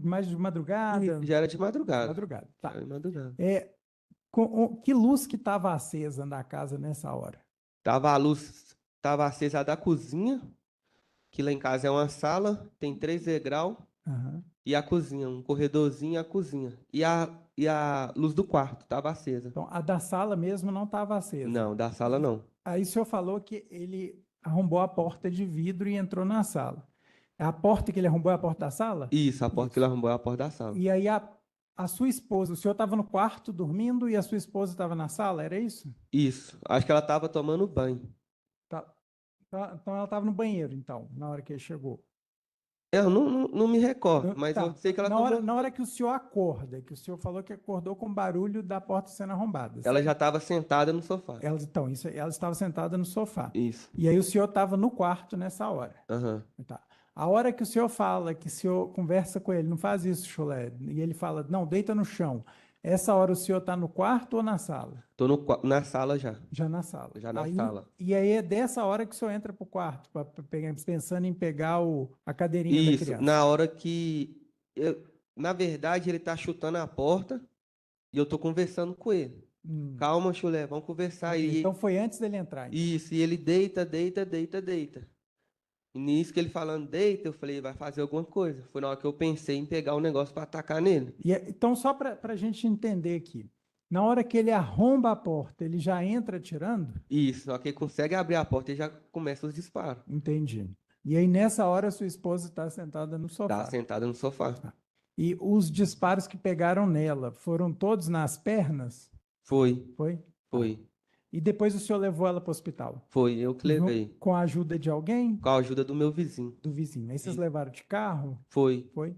mais de madrugada? Já era de madrugada. Madrugada, tá. Era de madrugada. Que luz que estava acesa na casa nessa hora? A luz estava acesa a da cozinha, que lá em casa é uma sala, tem 3 degraus, Aham. e a cozinha, um corredorzinho e a cozinha. E a luz do quarto estava acesa. Então, a da sala mesmo não estava acesa. Não, da sala não. Aí o senhor falou que ele arrombou a porta de vidro e entrou na sala. É a porta que ele arrombou é a porta da sala? Isso, a porta que ele arrombou é a porta da sala. E aí a sua esposa, o senhor estava no quarto dormindo e a sua esposa estava na sala, era isso? Isso. Acho que ela estava tomando banho. Tá. Então ela estava no banheiro, então, na hora que ele chegou. Eu não me recordo, mas Tá. eu sei que ela Na hora, tomou. na hora que o senhor acorda, que o senhor falou que acordou com o barulho da porta sendo arrombada. Ela já estava sentada no sofá. Ela estava sentada no sofá. Isso. E aí o senhor estava no quarto nessa hora. Aham. Tá. A hora que o senhor fala, que o senhor conversa com ele, não faz isso, Chulé, e ele fala, não, deita no chão. Essa hora o senhor está no quarto ou na sala? Tô na sala já. Já na sala. Já na sala. E aí é dessa hora que o senhor entra para o quarto, pensando em pegar a cadeirinha da Isso, criança. na hora que na verdade ele tá chutando a porta e eu tô conversando com ele. Calma, Chulé, vamos conversar aí. Então foi antes dele entrar. Então. Isso, e ele deita. E nisso que ele falando deita, eu falei, vai fazer alguma coisa. Foi na hora que eu pensei em pegar o negócio para atacar nele. Então, só para a gente entender aqui, na hora que ele arromba a porta, ele já entra atirando? Isso, na hora que ele consegue abrir a porta, ele já começa os disparos. Entendi. E aí, nessa hora, sua esposa está sentada no sofá. Tá sentada no sofá. E os disparos que pegaram nela foram todos nas pernas? Foi. Foi? Foi. E depois o senhor levou ela para o hospital? Foi, eu que levei. Com a ajuda de alguém? Com a ajuda do meu vizinho. Do vizinho. Aí vocês Isso. levaram de carro? Foi. Foi?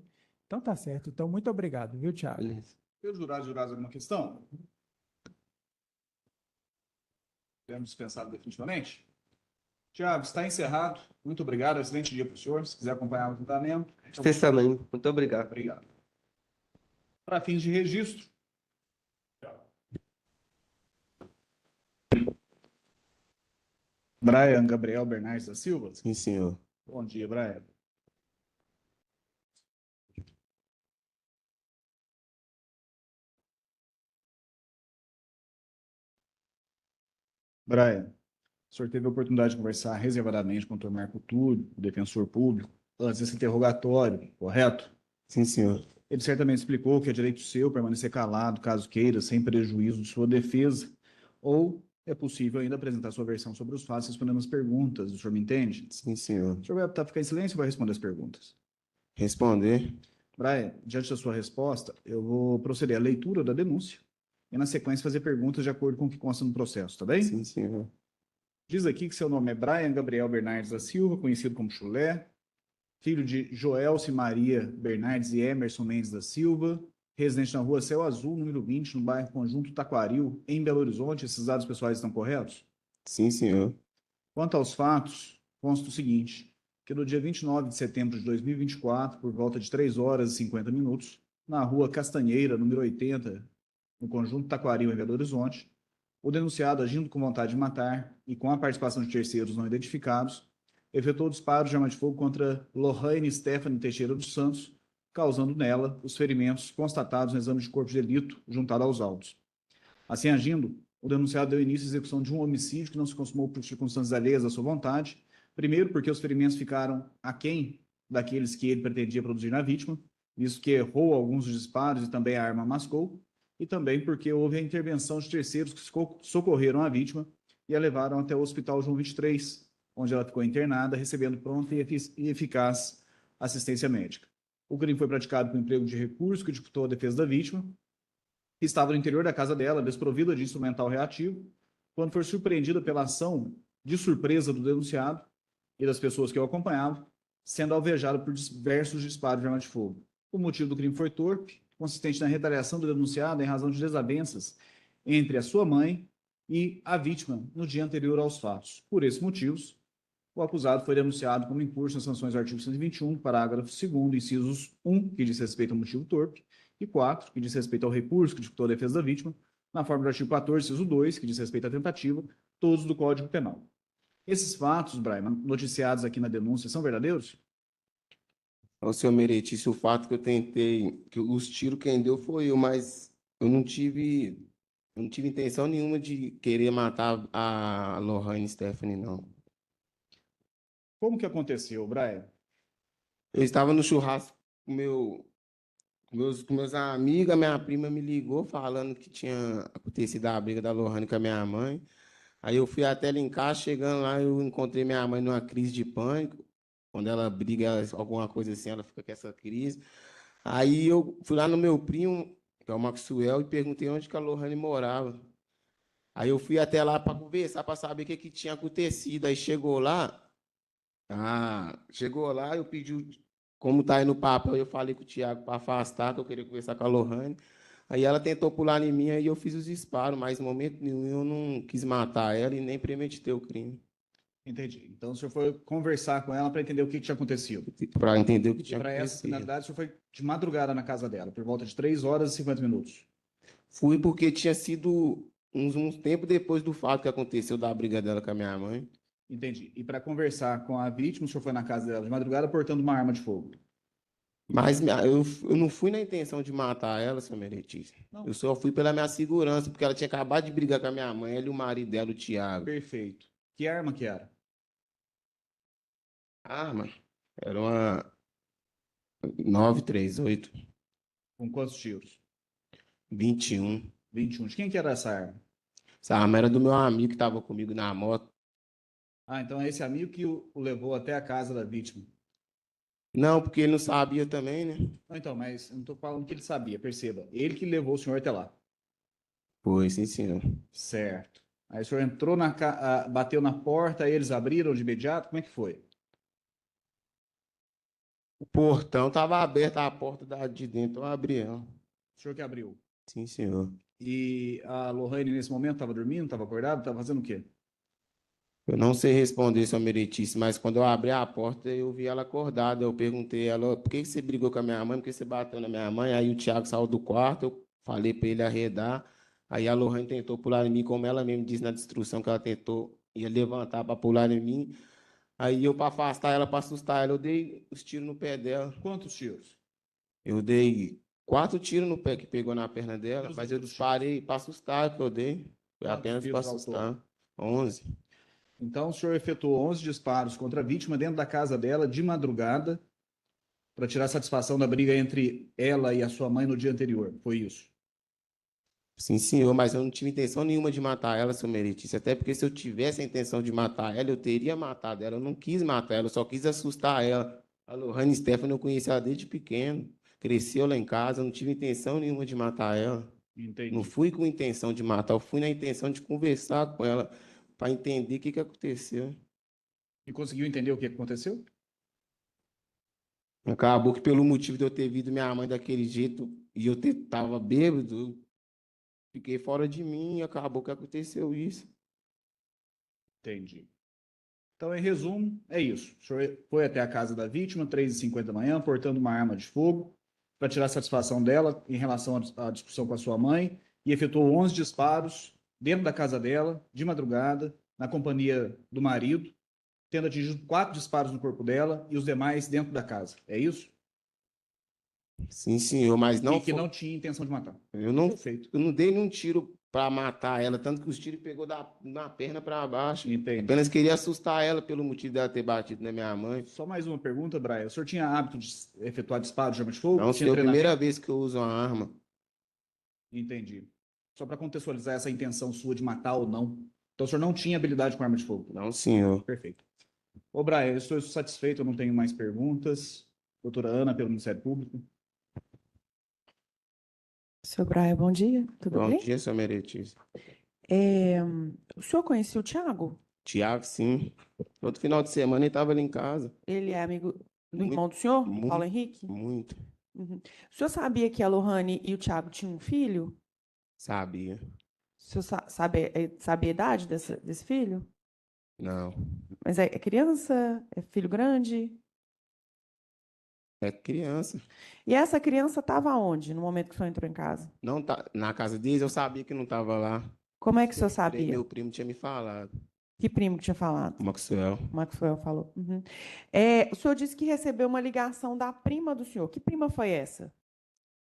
Então tá certo. Então, muito obrigado, viu, Thiago? Beleza. Pelos jurados, alguma questão? Temos dispensado definitivamente? Tiago, está encerrado. Muito obrigado. Excelente dia para o senhor. Se quiser acompanhar o julgamento. Vocês também. Muito obrigado. Obrigado. Para fins de registro. Brian Gabriel Bernardes da Silva. Sim, senhor. Bom dia, Brian. Brian, o senhor teve a oportunidade de conversar reservadamente com o Dr. Marco Túlio, o defensor público, antes desse interrogatório, correto? Sim, senhor. Ele certamente explicou que é direito seu permanecer calado, caso queira, sem prejuízo de sua defesa, ou é possível ainda apresentar sua versão sobre os fatos respondendo as perguntas. O senhor me entende? Sim, senhor. O senhor vai optar por ficar em silêncio ou vai responder as perguntas? Responder? Brian, diante da sua resposta, eu vou proceder à leitura da denúncia e, na sequência, fazer perguntas de acordo com o que consta no processo, tá bem? Sim, senhor. Diz aqui que seu nome é Brian Gabriel Bernardes da Silva, conhecido como Chulé, filho de Joelce Maria Bernardes e Emerson Mendes da Silva, residente na rua Céu Azul, número 20, no bairro Conjunto Taquaril, em Belo Horizonte. Esses dados pessoais estão corretos? Sim, senhor. Quanto aos fatos, consta o seguinte, que no dia 29 de setembro de 2024, por volta de 3 horas e 50 minutos, na rua Castanheira, número 80, no Conjunto Taquaril, em Belo Horizonte, o denunciado, agindo com vontade de matar e com a participação de terceiros não identificados, efetuou disparos de arma de fogo contra Lohane Stephanie Teixeira dos Santos, causando nela os ferimentos constatados no exame de corpo de delito juntado aos autos. Assim agindo, o denunciado deu início à execução de um homicídio que não se consumou por circunstâncias alheias à sua vontade, primeiro porque os ferimentos ficaram aquém daqueles que ele pretendia produzir na vítima, visto que errou alguns dos disparos e também a arma mascou, e também porque houve a intervenção de terceiros que socorreram a vítima e a levaram até o Hospital João 23, onde ela ficou internada, recebendo pronta e eficaz assistência médica. O crime foi praticado com emprego de recurso que dificultou a defesa da vítima, que estava no interior da casa dela, desprovida de instrumental reativo, quando foi surpreendida pela ação de surpresa do denunciado e das pessoas que o acompanhavam, sendo alvejada por diversos disparos de arma de fogo. O motivo do crime foi torpe, consistente na retaliação do denunciado em razão de desavenças entre a sua mãe e a vítima no dia anterior aos fatos. Por esses motivos, o acusado foi denunciado como incurso nas sanções do artigo 121, parágrafo 2º, incisos 1, que diz respeito ao motivo torpe, e 4, que diz respeito ao recurso que dificultou a defesa da vítima, na forma do artigo 14, inciso 2, que diz respeito à tentativa, todos do Código Penal. Esses fatos, Brian, noticiados aqui na denúncia, são verdadeiros? Ô, senhor Meretício, o fato que eu tentei, que os tiros quem deu foi eu, mas eu não tive intenção nenhuma de querer matar a Lohane Stephanie, não. Como que aconteceu, Brian? Eu estava no churrasco com meus amigos, a minha prima me ligou falando que tinha acontecido a briga da Lohane com a minha mãe. Aí eu fui até lá em casa, chegando lá, eu encontrei minha mãe numa crise de pânico. Quando ela briga, alguma coisa assim, ela fica com essa crise. Aí eu fui lá no meu primo, que é o Maxwell, e perguntei onde que a Lohane morava. Aí eu fui até lá para conversar, para saber o que tinha acontecido. Aí chegou lá, eu pedi, como tá aí no papel, eu falei com o Thiago para afastar, que eu queria conversar com a Lohane. Aí ela tentou pular em mim, aí eu fiz os disparos, mas em momento nenhum eu não quis matar ela e nem premeditei o crime. Entendi. Então o senhor foi conversar com ela para entender o que tinha acontecido. Para entender o que E tinha para essa acontecido. finalidade, o senhor foi de madrugada na casa dela, por volta de 3 horas e 50 minutos. Fui porque tinha sido uns tempo depois do fato que aconteceu da briga dela com a minha mãe. Entendi. E para conversar com a vítima, o senhor foi na casa dela de madrugada portando uma arma de fogo. Mas eu não fui na intenção de matar ela, seu Meretício. Não. Eu só fui pela minha segurança, porque ela tinha acabado de brigar com a minha mãe, ela e o marido dela, o Thiago. Perfeito. Que arma que era? A arma era uma 938, Com quantos tiros? 21. 21. De quem que era essa arma? Essa arma era do meu amigo que estava comigo na moto. Ah, então é esse amigo que o levou até a casa da vítima. Não, porque ele não sabia também, né? Não, então, mas eu não estou falando que ele sabia, perceba. Ele que levou o senhor até lá. Foi, sim, senhor. Certo. Aí o senhor entrou bateu na porta, aí eles abriram de imediato? Como é que foi? O portão estava aberto, a porta de dentro, eu abri ela. O senhor que abriu. Sim, senhor. E a Lohane, nesse momento, estava dormindo, estava acordada, estava fazendo o quê? Eu não sei responder, seu Meretício, mas quando eu abri a porta, eu vi ela acordada. Eu perguntei a ela, por que você brigou com a minha mãe? Por que você bateu na minha mãe? Aí o Thiago saiu do quarto, eu falei para ele arredar. Aí a Lohane tentou pular em mim, como ela mesmo disse na destruição, que ela ia levantar para pular em mim. Aí eu, para afastar ela, para assustar ela, eu dei os tiros no pé dela. Quantos tiros? Eu dei 4 tiros no pé que pegou na perna dela, Os mas eu outros disparei para assustar, que eu dei. Foi Quantos apenas tiros para ao assustar. 11. Então, o senhor efetuou 11 disparos contra a vítima dentro da casa dela de madrugada para tirar satisfação da briga entre ela e a sua mãe no dia anterior. Foi isso? Sim, senhor, mas eu não tive intenção nenhuma de matar ela, seu Meritício. Até porque se eu tivesse a intenção de matar ela, eu teria matado ela. Eu não quis matar ela, eu só quis assustar ela. A Lohane Stephanie eu conheci ela desde pequeno. Cresceu lá em casa, eu não tive intenção nenhuma de matar ela. Entendi. Não fui com intenção de matar, eu fui na intenção de conversar com ela para entender o que aconteceu. E conseguiu entender o que aconteceu? Acabou que pelo motivo de eu ter visto minha mãe daquele jeito e eu tava bêbado, eu fiquei fora de mim e acabou que aconteceu isso. Entendi. Então, em resumo, é isso. O senhor foi até a casa da vítima, 3h50 da manhã, portando uma arma de fogo, para tirar satisfação dela em relação à discussão com a sua mãe, e efetuou 11 disparos dentro da casa dela, de madrugada, na companhia do marido, tendo atingido 4 disparos no corpo dela e os demais dentro da casa. É isso? Sim, senhor, mas não E que foi. não tinha intenção de matar. Eu não, Perfeito. eu não dei nenhum tiro para matar ela, tanto que os tiros pegou na perna para baixo. Entendi. Apenas queria assustar ela pelo motivo dela ter batido na minha mãe. Só mais uma pergunta, Brian. O senhor tinha hábito de efetuar disparos de arma de fogo? Não, Tinha senhor, é a primeira treinamento? vez que eu uso uma arma. Entendi. Só para contextualizar essa intenção sua de matar ou não. Então, o senhor não tinha habilidade com arma de fogo? Não, senhor. Perfeito. Ô, Brian, eu estou satisfeito, eu não tenho mais perguntas. Doutora Ana, pelo Ministério Público. Seu Brian, bom dia, tudo Bom bem? dia, seu Meritício. O senhor conhecia o Thiago? Tiago, sim. Todo final de semana ele estava ali em casa. Ele é amigo do Muito, irmão do senhor, muito. Paulo Henrique? Muito. Uhum. O senhor sabia que a Lohane e o Thiago tinham um filho? Sabia. O senhor sabe a idade desse filho? Não. Mas é criança? É filho grande? É criança. E essa criança estava onde, no momento que o senhor entrou em casa? Não tá na casa deles, eu sabia que não estava lá. Como é que o senhor sabia? Meu primo tinha me falado. Que primo que tinha falado? O Maxwell. O Maxwell falou. Uhum. O senhor disse que recebeu uma ligação da prima do senhor. Que prima foi essa?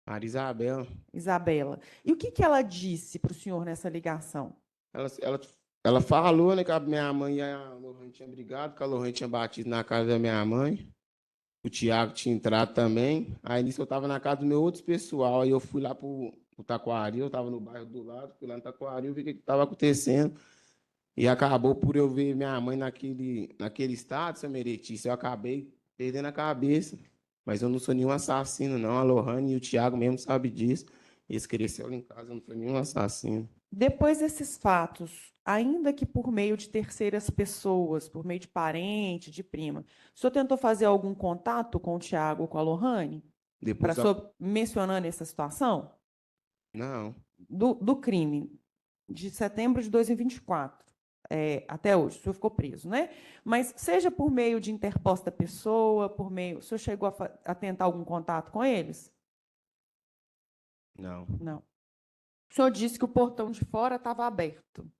Maria Isabel. Isabela. E o que que ela disse para o senhor nessa ligação? Ela falou, né, que a minha mãe e a Lohane tinham brigado, que a Lohane tinha batido na casa da minha mãe. O Thiago tinha entrado também. Aí nisso eu estava na casa do meu outro pessoal. Aí eu fui lá pro Taquari, eu estava no bairro do lado, fui lá no Taquari, vi o que estava acontecendo. E acabou por eu ver minha mãe naquele estado, seu Meretício, eu acabei perdendo a cabeça. Mas eu não sou nenhum assassino, não. A Lohane e o Thiago mesmo sabem disso. Eles cresceram lá em casa, eu não sou nenhum assassino. Depois desses fatos, ainda que por meio de terceiras pessoas, por meio de parente, de prima, o senhor tentou fazer algum contato com o Thiago ou com a Lohane? Depois Mencionando essa situação Não, do crime de setembro de 2024, até hoje, o senhor ficou preso, né? Mas seja por meio de interposta pessoa, o senhor chegou a tentar algum contato com eles? não. Não. O senhor disse que o portão de fora estava aberto,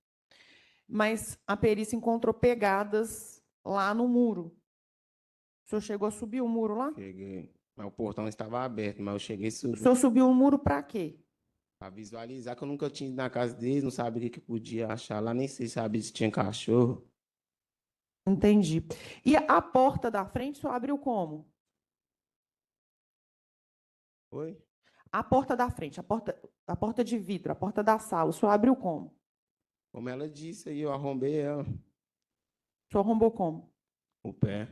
mas a perícia encontrou pegadas lá no muro. O senhor chegou a subir o muro lá? Cheguei. Mas o portão estava aberto, mas eu cheguei O subindo senhor subiu o muro para quê? para visualizar que eu nunca tinha ido na casa deles, não sabia o que podia achar lá, nem sei se sabia se tinha cachorro. Entendi. E a porta da frente o senhor abriu como? Oi? A porta da frente, a porta de vidro, a porta da sala, o senhor abriu como? Como ela disse aí, eu arrombei ela, O senhor arrombou como? o pé.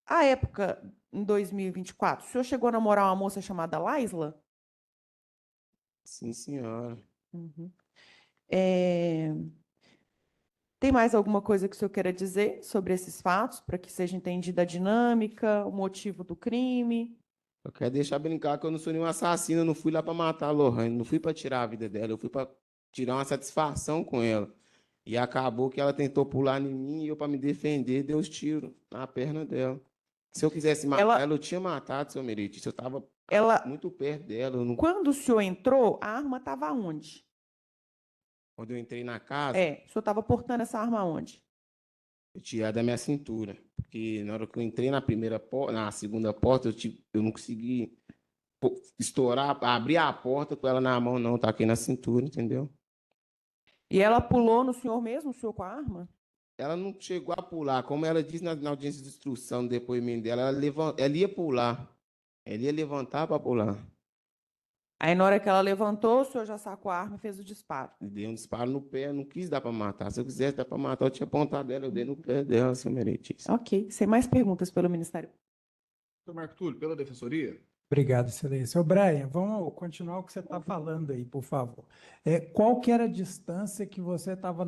A época, em 2024, o senhor chegou a namorar uma moça chamada Laisla? Sim, senhora. Uhum. Tem mais alguma coisa que o senhor queira dizer sobre esses fatos, para que seja entendida a dinâmica, o motivo do crime? Eu quero deixar brincar que eu não sou nenhum assassino, eu não fui lá para matar a Lohane, não fui para tirar a vida dela, eu fui para tirar uma satisfação com ela. E acabou que ela tentou pular em mim e eu, para me defender, dei os tiros na perna dela. Se eu quisesse matar ela, eu tinha matado, seu Meritício. Eu estava muito perto dela. Quando o senhor entrou, a arma estava onde? Quando eu entrei na casa, o senhor estava portando essa arma onde? eu tirei da minha cintura. Porque na hora que eu entrei na segunda porta, eu não consegui estourar, abrir a porta com ela na mão, não. Taquei na cintura, entendeu? E ela pulou no senhor mesmo, o senhor com a arma? Ela não chegou a pular, como ela disse na audiência de instrução, no depoimento dela, ela ia pular. Ela ia levantar para pular. Aí, na hora que ela levantou, o senhor já sacou a arma e fez o disparo. Dei um disparo no pé, não quis dar para matar. Se eu quisesse dar para matar, eu tinha apontado ela, eu dei no pé dela, seu meritíssimo. Ok. Sem mais perguntas pelo Ministério. Doutor Marco Túlio, pela defensoria. Obrigado, excelência. Ô, Brian, vamos continuar o que você está falando aí, por favor. Qual que era a distância que você estava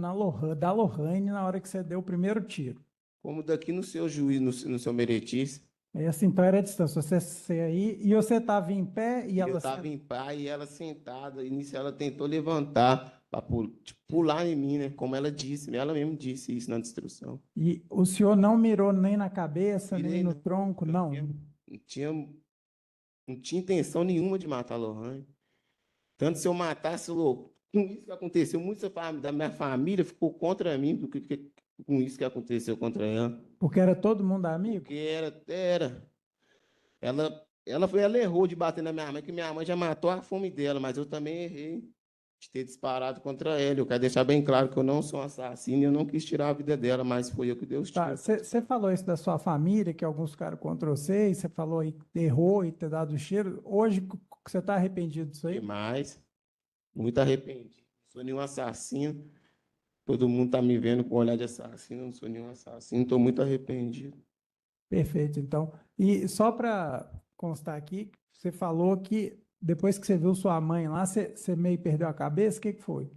da Lohane na hora que você deu o primeiro tiro? Como daqui no seu juiz, no seu meritíssimo, Essa, então, era a distância. Você aí, e você estava em pé e eu ela... estava em paz e ela sentada. E nisso ela tentou levantar para pular em mim, né? Como ela disse, ela mesmo disse isso na instrução. E o senhor não mirou nem na cabeça, Mirei nem no não. tronco, não? Não tinha intenção nenhuma de matar a Lohane. Tanto se eu matasse, com isso que aconteceu, muita da minha família ficou contra mim, com isso que aconteceu contra ela. Porque era todo mundo amigo? Porque era. Ela errou de bater na minha mãe, que minha mãe já matou a fome dela, mas eu também errei de ter disparado contra ela. Eu quero deixar bem claro que eu não sou um assassino e eu não quis tirar a vida dela, mas foi eu que Deus Tá, tirou. você falou isso da sua família, que alguns ficaram contra você, e você falou aí que errou e ter dado o cheiro. Hoje, você está arrependido disso aí? Demais, muito arrependido. Não sou nenhum assassino. Todo mundo está me vendo com olhar de assassino, eu não sou nenhum assassino, estou muito arrependido. Perfeito, então. E só para constar aqui, você falou que depois que você viu sua mãe lá, você meio perdeu a cabeça, o que que foi?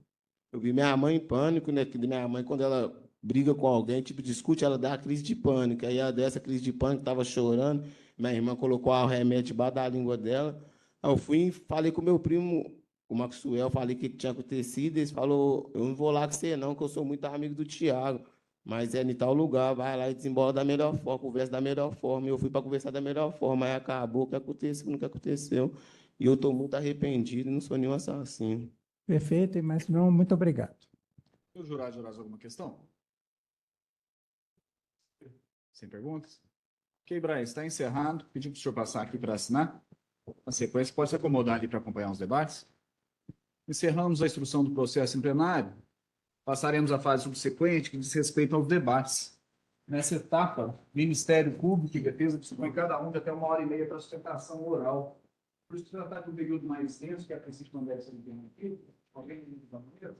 Eu vi minha mãe em pânico, né? Que minha mãe, quando ela briga com alguém, tipo, discute, ela dá a crise de pânico. Aí ela dessa crise de pânico, estava chorando. Minha irmã colocou o remédio debaixo da língua dela. Aí eu fui e falei com meu primo, o Maxwell, falei o que tinha acontecido. Ele falou: eu não vou lá com você, não, que eu sou muito amigo do Thiago. Mas é em tal lugar, vai lá e desembola da melhor forma, conversa da melhor forma. E eu fui para conversar da melhor forma. Aí acabou o que aconteceu, o que aconteceu. E eu estou muito arrependido, não sou nenhum assassino. Perfeito, mas não, muito obrigado. O jurado de alguma questão? Sem perguntas? Ok, Brian, está encerrado. Pedi para o senhor passar aqui para assinar. Na sequência, pode se acomodar ali para acompanhar os debates. Encerramos a instrução do processo em plenário. Passaremos à fase subsequente, que diz respeito aos debates. Nessa etapa, Ministério Público e Defesa dispõe cada um de até 1h30 para sustentação oral. Por isso, tratar de um período mais extenso, que a princípio não deve ser interrompido. Alguém me diz uma maneira?